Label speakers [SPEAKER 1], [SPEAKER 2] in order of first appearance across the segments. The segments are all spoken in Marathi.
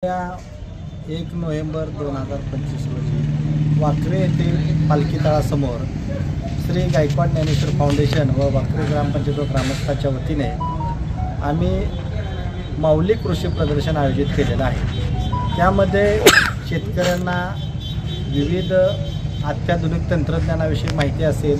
[SPEAKER 1] 1 नोव्हेंबर 2025 रोजी वाकरे येथील पालखी तळासमोर श्री गायकवाड ज्ञानेश्वर फाउंडेशन व वाकरे ग्रामपंचायत व ग्रामस्थांच्या वतीने आम्ही माऊली कृषी प्रदर्शन आयोजित केलेलं आहे। त्यामध्ये शेतकऱ्यांना विविध अत्याधुनिक तंत्रज्ञानाविषयी माहिती असेल,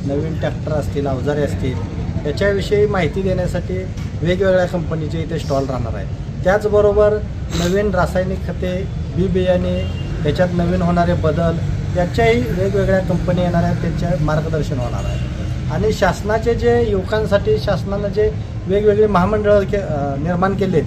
[SPEAKER 1] नवीन ट्रॅक्टर असतील, अवजारे असतील, याच्याविषयी माहिती देण्यासाठी वेगवेगळ्या कंपनीचे इथे स्टॉल राहणार आहे। त्याचबरोबर नवीन रासायनिक खते, बी बियाणे, त्याच्यात नवीन होणारे बदल, त्याच्याही वेगवेगळ्या कंपनी येणार आहेत, त्यांचे मार्गदर्शन होणार आहे। आणि शासनाचे जे युवकांसाठी शासनाने जे वेगवेगळे महामंडळं निर्माण केले,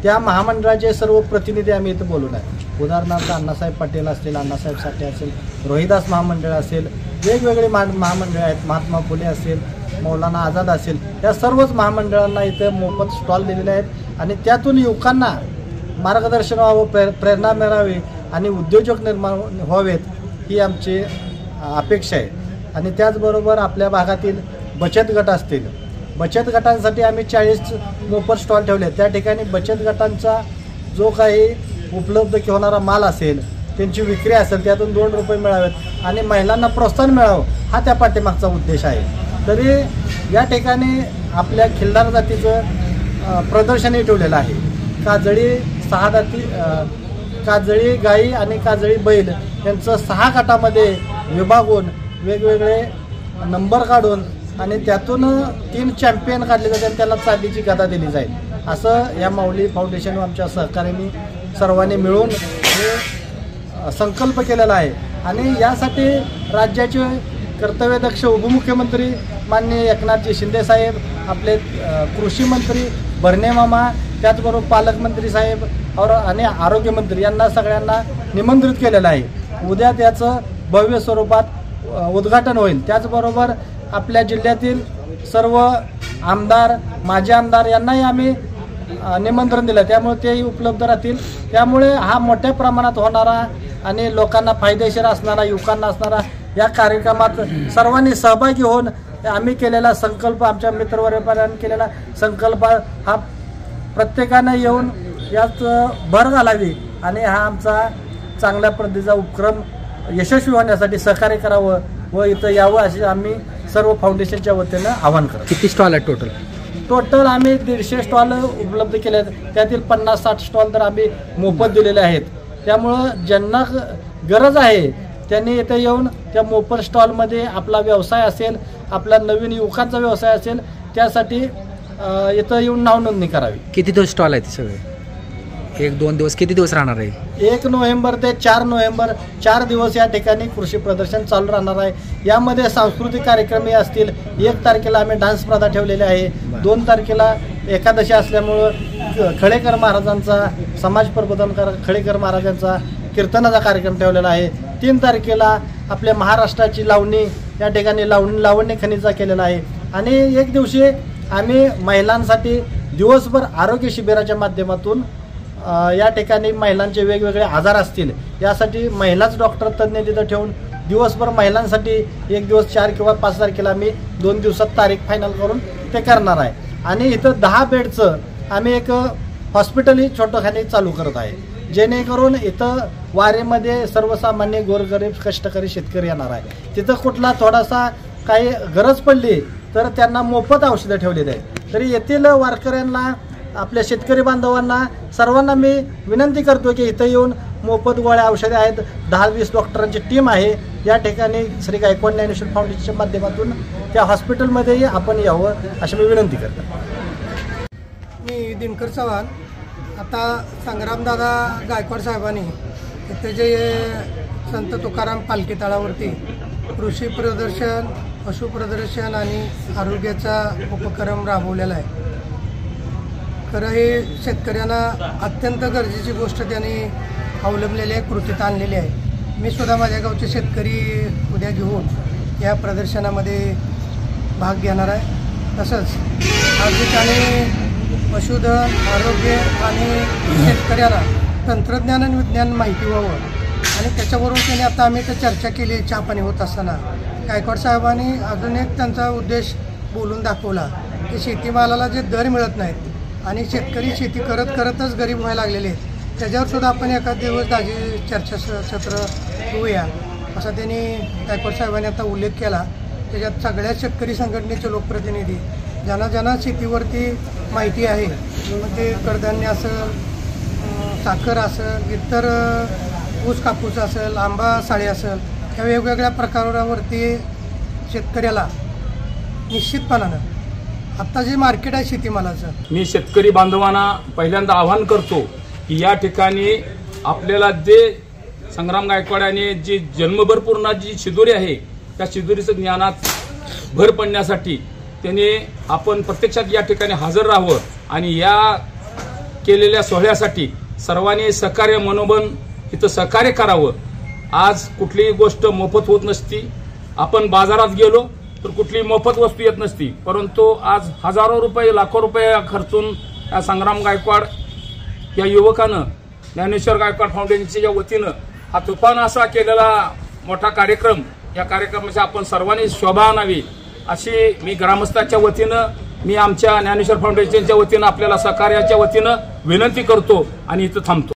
[SPEAKER 1] त्या महामंडळाचे सर्व प्रतिनिधी आम्ही इथं बोलून आहे। उदाहरणार्थ अण्णासाहेब पाटील असतील, अण्णासाहेब साठे असेल, रोहिदास महामंडळ असेल, वेगवेगळे महामंडळ आहेत, महात्मा फुले असेल, मौलाना आझाद असेल, या सर्वच महामंडळांना इथं मोफत स्टॉल दिलेले आहेत। आणि त्यातून युवकांना मार्गदर्शन व्हावं, प्रेरणा मिळावी आणि उद्योजक निर्माण व्हावेत, ही आमची अपेक्षा आहे। आणि त्याचबरोबर आपल्या भागातील बचत गट असतील, बचत गटांसाठी आम्ही 40 मोफत स्टॉल ठेवले। त्या ठिकाणी बचत गटांचा जो काही उपलब्ध होणारा माल असेल, त्यांची विक्री असेल, त्यातून 2 रुपये मिळावेत आणि महिलांना प्रोत्साहन मिळावं, हा त्या पाठीमागचा उद्देश आहे। तरी या ठिकाणी आपल्या खिल्लार जातीचं प्रदर्शनही ठेवलेलं आहे। काजळी 6 जाती, काजळी गाई आणि काजळी बैल यांचं 6 गटामध्ये विभागून वेगवेगळे नंबर काढून आणि त्यातून 3 चॅम्पियन काढले जाते आणि त्याला चांदीची गदा दिली जाईल, असं या माऊली फाउंडेशन व आमच्या सहकार्याने सर्वांनी मिळून हे संकल्प केलेला आहे। आणि यासाठी राज्याचे कर्तव्यदक्ष उपमुख्यमंत्री माननीय एकनाथजी शिंदे साहेब, आपले कृषी मंत्री भरणे मामा, त्याचबरोबर पालकमंत्री साहेब आणि आरोग्यमंत्री यांना सगळ्यांना निमंत्रित केलेलं आहे। उद्या त्याचं भव्य स्वरूपात उद्घाटन होईल। त्याचबरोबर आपल्या जिल्ह्यातील सर्व आमदार, माजी आमदार यांनाही आम्ही निमंत्रण दिलं, त्यामुळे तेही उपलब्ध राहतील। त्यामुळे हा मोठ्या प्रमाणात होणारा आणि लोकांना फायदेशीर असणारा, युवकांना असणारा या कार्यक्रमात सर्वांनी सहभागी होऊन आम्ही केलेला संकल्प, आमच्या मित्रवर्गाने केलेला संकल्प हा प्रत्येकानं येऊन यात भर घालावी आणि हा आमचा चांगल्या पद्धतीचा उपक्रम यशस्वी होण्यासाठी सहकार्य करावं व इथं यावं असे आम्ही सर्व फाउंडेशनच्या वतीनं आवाहन करतो।
[SPEAKER 2] किती स्टॉल आहे
[SPEAKER 1] टोटल आम्ही 150 स्टॉल उपलब्ध केले आहेत। त्यातील 50-60 स्टॉल तर आम्ही मोफत दिलेले आहेत। त्यामुळं ज्यांना गरज आहे त्यांनी इथे येऊन त्या मोफत स्टॉलमध्ये आपला व्यवसाय असेल, आपला नवीन युवकांचा व्यवसाय असेल, त्यासाठी इथं येऊन नाव नोंदणी करावी।
[SPEAKER 2] किती दिवस स्टॉल आहेत सगळे? 1-2 दिवस? किती दिवस राहणार आहे?
[SPEAKER 1] 1 नोव्हेंबर ते 4 नोव्हेंबर 4 दिवस या ठिकाणी कृषी प्रदर्शन चालू राहणार आहे। यामध्ये सांस्कृतिक कार्यक्रमही असतील। 1 तारखेला आम्ही डान्स स्पर्धा ठेवलेली आहे। 2 तारखेला एकादशी असल्यामुळं खळेकर महाराजांचा, समाज प्रबोधनकार खळेकर महाराजांचा कीर्तनाचा कार्यक्रम ठेवलेला आहे। 3 तारखेला आपल्या महाराष्ट्राची लावणी या ठिकाणी लावणी खनिजा केलेला आहे। आणि 1 दिवशी आम्ही महिलांसाठी दिवसभर आरोग्य शिबिराच्या माध्यमातून या ठिकाणी महिलांचे वेगवेगळे आजार असतील, यासाठी महिलाच डॉक्टर तज्ज्ञ तिथं ठेवून दिवसभर महिलांसाठी 1 दिवस 4 किंवा 5 तारखेला आम्ही 2 दिवसात तारीख फायनल करून ते करणार आहे। आणि इथं 10 बेडचं आम्ही एक हॉस्पिटलही छोटंखानी चालू करत आहे, जेणेकरून इथं वारीमध्ये सर्वसामान्य गोरगरीब कष्टकरी शेतकरी येणार आहे। तिथं कुठला थोडासा काही गरज पडली तर त्यांना मोफत औषधं ठेवलेली आहेत। तरी येथील वारकऱ्यांना, आपल्या शेतकरी बांधवांना सर्वांना मी विनंती करतो की इथं येऊन मोफत गोळ्या औषधे आहेत। 10-20 डॉक्टरांची टीम आहे या ठिकाणी। श्री गायकवाड ज्ञानेश्वर फाउंडेशनच्या माध्यमातून त्या हॉस्पिटलमध्येही आपण यावं अशी मी विनंती करतो।
[SPEAKER 3] मी दिनकर चव्हाण। आता संग्रामदादा गायकवाड साहेबांनी इथे जे संत तुकाराम पालखी तळावरती कृषी प्रदर्शन, पशु प्रदर्शन आणि आरोग्याचा उपक्रम राबवलेला आहे। खरं हे शेतकऱ्यांना अत्यंत गरजेची गोष्ट त्यांनी अवलंबलेली आहे, कृतीत आणलेली आहे। मी सुद्धा माझ्या गावचे शेतकरी उद्या घेऊन या प्रदर्शनामध्ये भाग घेणार आहे। तसंच आज ठिकाणी पशुधन, आरोग्य आणि शेतकऱ्याला तंत्रज्ञान आणि विज्ञान माहिती व्हावं आणि त्याच्याबरोबर त्यांनी आता आम्ही तर चर्चा केली चहापाणी होत असताना गायकवाड साहेबांनी अजून एक त्यांचा उद्देश बोलून दाखवला की शेतीमालाला जे दर मिळत नाहीत आणि शेतकरी शेती करतच गरीब व्हायला लागलेले आहेत, त्याच्यावर सुद्धा आपण एखाद दिवस ताजी चर्चासत्र घेऊया असा त्यांनी गायकवाड साहेबांनी आता उल्लेख केला. त्याच्यात सगळ्या शेतकरी संघटनेचे लोकप्रतिनिधी ज्यांना शेतीवरती माहिती आहे, मग ते कडधान्य असेल, साखर असेल, इतर ऊस कापूस असेल, आंबा साळी असेल, या वेगवेगळ्या प्रकारावरती शेतकऱ्याला निश्चितपणानं आत्ता जे मार्केट आहे शेतीमालाचं,
[SPEAKER 4] मी शेतकरी बांधवांना पहिल्यांदा आवाहन करतो की या ठिकाणी आपल्याला जे संग्राम गायकवाड यांनी जी जन्मभर पूर्ण जी शिदोरी आहे त्या शिदोरीचं ज्ञानात भर पडण्यासाठी त्यांनी आपण प्रत्यक्षात या ठिकाणी हजर राहावं आणि या केलेल्या सोहळ्यासाठी सर्वांनी सहकार्य मनोबल इथं सहकार्य करावं. आज कुठलीही गोष्ट मोफत होत नसती. आपण बाजारात गेलो तर कुठलीही मोफत वस्तू येत नसती, परंतु आज हजारो रुपये लाखो रुपये खर्चून या संग्राम गायकवाड या युवकानं ज्ञानेश्वर गायकवाड फाउंडेशनच्या वतीनं हा तुफान असा केलेला मोठा कार्यक्रम, या कार्यक्रमाची आपण सर्वांनी शोभा आणावी अशी मी ग्रामस्थांच्या वतीनं, मी आमच्या ज्ञानेश्वर फाउंडेशनच्या वतीनं आपल्याला सहकार्याच्या वतीनं विनंती करतो आणि इथं थांबतो.